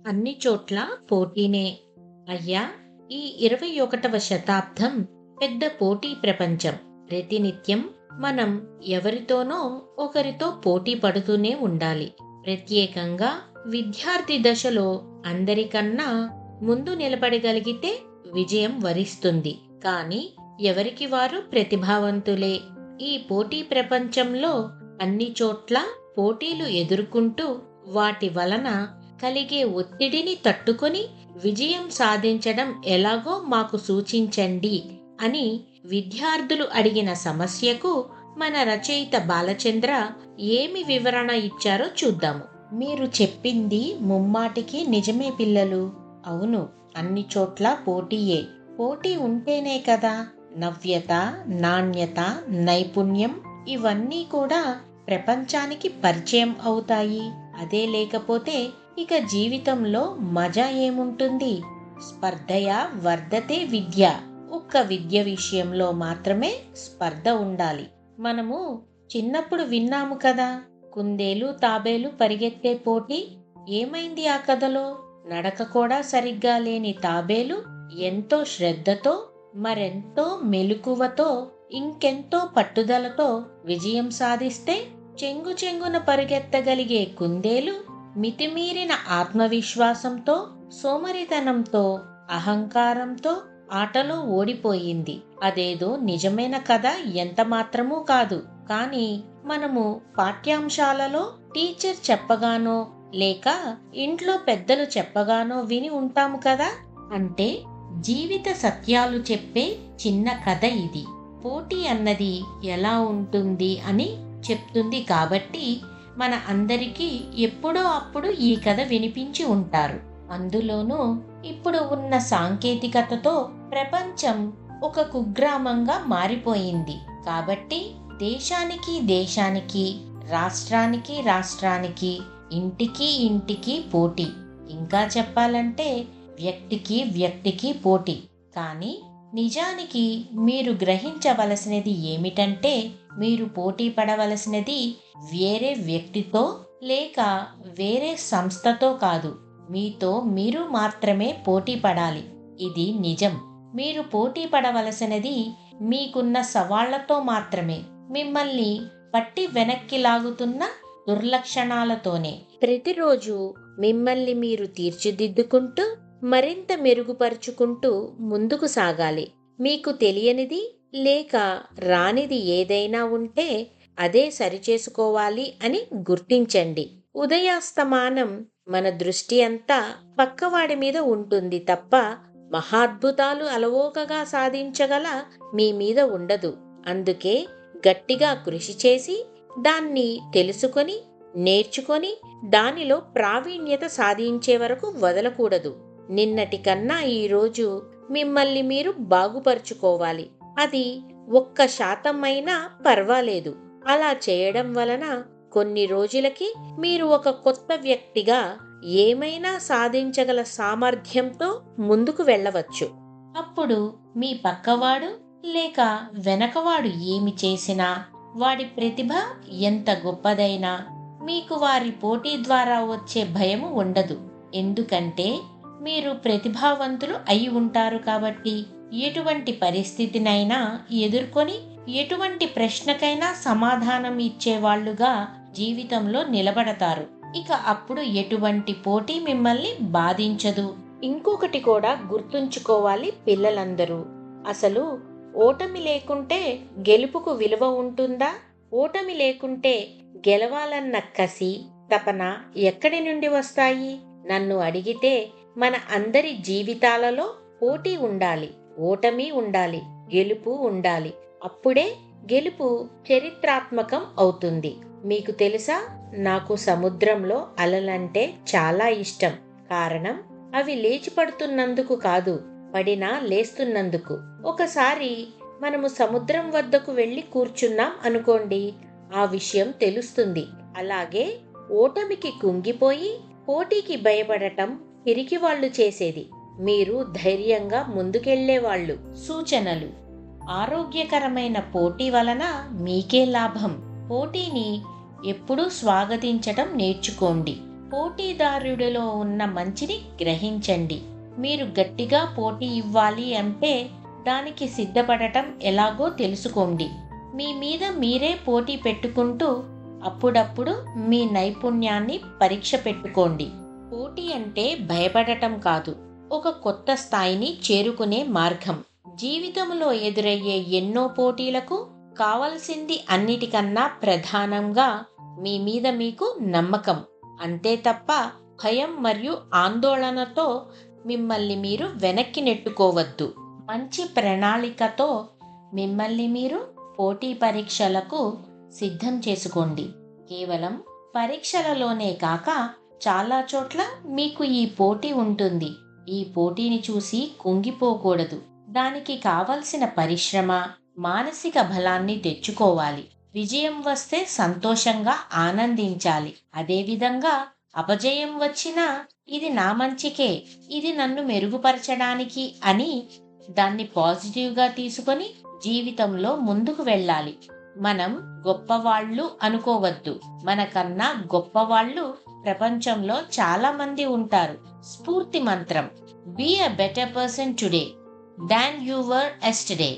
అన్ని చోట్ల పోటీనే. అయ్యా, ఈ 21వ శతాబ్దం పెద్ద పోటీ ప్రపంచం. ప్రతినిత్యం మనం ఎవరితోనో ఒకరితో పోటీ పడుతూనే ఉండాలి. ప్రత్యేకంగా విద్యార్థి దశలో అందరికన్నా ముందు నిలబడగలిగితే విజయం వరిస్తుంది. కానీ ఎవరికి వారు ప్రతిభావంతులే. ఈ పోటీ ప్రపంచంలో అన్ని చోట్ల పోటీలు ఎదుర్కొంటూ వాటి వలన కలిగే ఒత్తిడిని తట్టుకొని విజయం సాధించడం ఎలాగో మాకు సూచించండి అని విద్యార్థులు అడిగిన సమస్యకు మన రచయిత బాలచంద్ర ఏమి వివరణ ఇచ్చారో చూద్దాము. మీరు చెప్పింది ముమ్మాటికి నిజమే పిల్లలు. అవును, అన్ని చోట్ల పోటీయే. పోటీ ఉంటేనే కదా నవ్యత, నాణ్యత, నైపుణ్యం ఇవన్నీ కూడా ప్రపంచానికి పరిచయం అవుతాయి. అదే లేకపోతే ఇక జీవితంలో మజా ఏముంటుంది? స్పర్ధయ వర్ధతే విద్య. ఒక్క విద్య విషయంలో మాత్రమే స్పర్ధ ఉండాలి. మనము చిన్నప్పుడు విన్నాము కదా, కుందేలు తాబేలు పరిగెత్తే పోటీ. ఏమైంది ఆ కథలో? నడక కూడా సరిగ్గా లేని తాబేలు ఎంతో శ్రద్ధతో, మరెంతో మెలకువతో, ఇంకెంతో పట్టుదలతో విజయం సాధిస్తే, చెంగు చెంగున పరిగెత్తగలిగే కుందేలు మితిమీరిన ఆత్మవిశ్వాసంతో, సోమరితనంతో, అహంకారంతో ఆటలో ఓడిపోయింది. అదేదో నిజమైన కథ ఎంత మాత్రమూ కాదు. కానీ మనము పాఠ్యాంశాలలో టీచర్ చెప్పగానో లేక ఇంట్లో పెద్దలు చెప్పగానో విని ఉంటాము కదా. అంటే జీవిత సత్యాలు చెప్పే చిన్న కథ ఇది. పోటీ అన్నది ఎలా ఉంటుంది అని చెప్తుంది. కాబట్టి మన అందరికీ ఎప్పుడో అప్పుడు ఈ కథ వినిపించి ఉంటారు. అందులోనూ ఇప్పుడు ఉన్న సాంకేతికతతో ప్రపంచం ఒక కుగ్రామంగా మారిపోయింది. కాబట్టి దేశానికి రాష్ట్రానికి ఇంటికి పోటీ. ఇంకా చెప్పాలంటే వ్యక్తికి పోటీ. కానీ నిజానికి మీరు గ్రహించవలసినది ఏమిటంటే, మీరు పోటీ పడవలసినది వేరే వ్యక్తితో లేక వేరే సంస్థతో కాదు, మీతో మీరు మాత్రమే పోటీ పడాలి. ఇది నిజం. మీరు పోటీ పడవలసినది మీకున్న సవాళ్లతో మాత్రమే, మిమ్మల్ని పట్టి వెనక్కి లాగుతున్న దుర్లక్షణాలతోనే. ప్రతిరోజు మిమ్మల్ని మీరు తీర్చిదిద్దుకుంటూ మరింత మెరుగుపరుచుకుంటూ ముందుకు సాగాలి. మీకు తెలియనిది లేక రానిది ఏదైనా ఉంటే అదే సరిచేసుకోవాలి అని గుర్తించండి. ఉదయాస్తమానం మన దృష్టి అంతా పక్కవాడి మీద ఉంటుంది తప్ప మహాద్భుతాలు అలవోకగా సాధించగల మీ మీద ఉండదు. అందుకే గట్టిగా కృషి చేసి దాన్ని తెలుసుకొని నేర్చుకొని దానిలో ప్రావీణ్యత సాధించే వరకు వదలకూడదు. నిన్నటి కన్నా ఈరోజు మిమ్మల్ని మీరు బాగుపరుచుకోవాలి. అది 1% అయినా పర్వాలేదు. అలా చేయడం వలన కొన్ని రోజులకి మీరు ఒక కొత్త వ్యక్తిగా ఏమైనా సాధించగల సామర్థ్యంతో ముందుకు వెళ్ళవచ్చు. అప్పుడు మీ పక్కవాడు లేక వెనకవాడు ఏమి చేసినా, వాడి ప్రతిభ ఎంత గొప్పదైనా మీకు వారి పోటీ ద్వారా వచ్చే భయము ఉండదు. ఎందుకంటే మీరు ప్రతిభావంతులు అయి ఉంటారు కాబట్టి. ఎటువంటి పరిస్థితినైనా ఎదుర్కొని ఎటువంటి ప్రశ్నకైనా సమాధానం ఇచ్చేవాళ్లుగా జీవితంలో నిలబడతారు. ఇక అప్పుడు ఎటువంటి పోటీ మిమ్మల్ని బాధించదు. ఇంకొకటి కూడా గుర్తుంచుకోవాలి పిల్లలందరూ. అసలు ఓటమి లేకుంటే గెలుపుకు విలువ ఉంటుందా? ఓటమి లేకుంటే గెలవాలన్న కసి, తపన ఎక్కడి నుండి వస్తాయి? నన్ను అడిగితే మన అందరి జీవితాలలో పోటీ ఉండాలి, ఓటమి ఉండాలి, గెలుపు ఉండాలి. అప్పుడే గెలుపు చరిత్రాత్మకం అవుతుంది. మీకు తెలుసా, నాకు సముద్రంలో అలలంటే చాలా ఇష్టం. కారణం అవి లేచి పడుతున్నందుకు కాదు, పడినా లేస్తున్నందుకు. ఒకసారి మనము సముద్రం వద్దకు వెళ్ళి కూర్చున్నాం అనుకోండి, ఆ విషయం తెలుస్తుంది. అలాగే ఓటమికి కుంగిపోయి పోటీకి భయపడటం పిరికివాళ్లు చేసేది. మీరు ధైర్యంగా ముందుకెళ్లేవాళ్లు. సూచనలు: ఆరోగ్యకరమైన పోటీ వలన మీకే లాభం. పోటీని ఎప్పుడూ స్వాగతించటం నేర్చుకోండి. పోటీదారుడిలో ఉన్న మంచిని గ్రహించండి. మీరు గట్టిగా పోటీ ఇవ్వాలి అంటే దానికి సిద్ధపడటం ఎలాగో తెలుసుకోండి. మీ మీద మీరే పోటీ పెట్టుకుంటూ అప్పుడప్పుడు మీ నైపుణ్యాన్ని పరీక్ష పెట్టుకోండి. పోటీ అంటే భయపడటం కాదు, ఒక కొత్త స్థాయిని చేరుకునే మార్గం. జీవితంలో ఎదురయ్యే ఎన్నో పోటీలకు కావలసింది అన్నిటికన్నా ప్రధానంగా మీ మీద మీకు నమ్మకం. అంతే తప్ప భయం మరియు ఆందోళనతో మిమ్మల్ని మీరు వెనక్కి నెట్టుకోవద్దు. మంచి ప్రణాళికతో మిమ్మల్ని మీరు పోటీ పరీక్షలకు సిద్ధం చేసుకోండి. కేవలం పరీక్షలలోనే కాక చాలా చోట్ల మీకు ఈ పోటీ ఉంటుంది. ఈ పోటీని చూసి కుంగిపోకూడదు. దానికి కావలసిన పరిశ్రమ, మానసిక బలాన్ని తెచ్చుకోవాలి. విజయం వస్తే సంతోషంగా ఆనందించాలి. అదేవిధంగా అపజయం వచ్చినా ఇది నా మంచికే, ఇది నన్ను మెరుగుపరచడానికి అని దాన్ని పాజిటివ్గా తీసుకొని జీవితంలో ముందుకు వెళ్ళాలి. మనం గొప్పవాళ్ళు అనుకోవద్దు. మనకన్నా గొప్పవాళ్ళు ప్రపంచంలో చాలా మంది ఉంటారు. స్ఫూర్తి మంత్రం: be a better person today than you were yesterday.